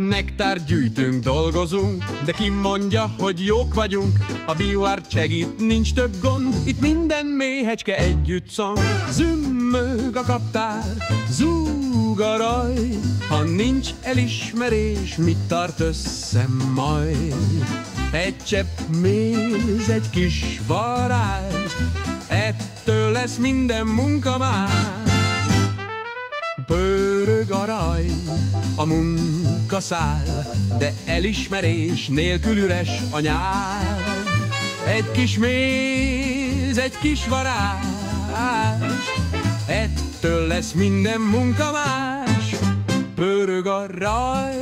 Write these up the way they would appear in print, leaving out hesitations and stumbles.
Nektár gyűjtünk, dolgozunk, de ki mondja, hogy jók vagyunk. A bioárt segít, nincs több gond, itt minden méhecske együtt szong. Zümmög a kaptár, zúg a raj, ha nincs elismerés, mit tart össze majd? Egy csepp méz, egy kis varázs, ettől lesz minden munka már. Pörög a raj, a munka száll, de elismerés nélkül üres a nyár. Egy kis méz, egy kis varázs, ettől lesz minden munka más. Pörög a raj,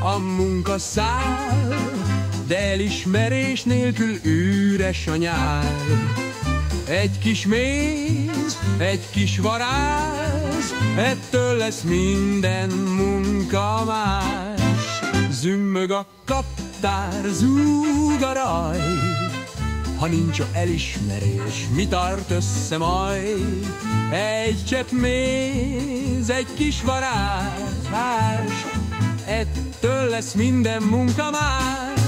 a munka száll, de elismerés nélkül üres a nyár. Egy kis méz, egy kis varázs, ettől lesz minden munka más. Zümmög a kaptár, zúg a raj, ha nincs elismerés, mi tart össze majd? Egy csepp méz, egy kis varázs, ettől lesz minden munka más.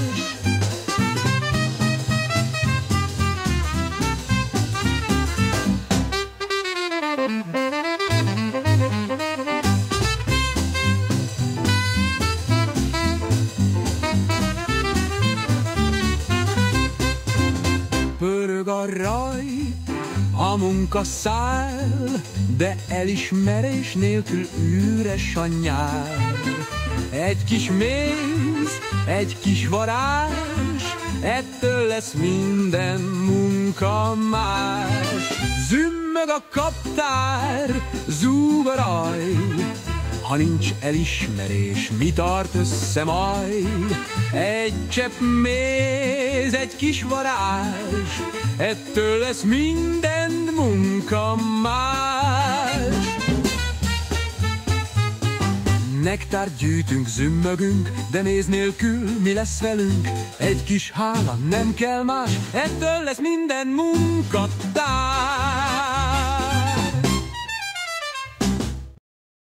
Pörög a raj, a munka száll, de elismerés nélkül üres a nyár. Egy kis méz, egy kis varázs, ettől lesz minden munka más. Zümmög a kaptár, zúg a raj, ha nincs elismerés, mi tart össze majd? Egy csepp méz, egy kis varázs, ettől lesz minden munka más. Nektár gyűjtünk, zümmögünk, de méz nélkül mi lesz velünk? Egy kis hála, nem kell más, ettől lesz minden munka tár.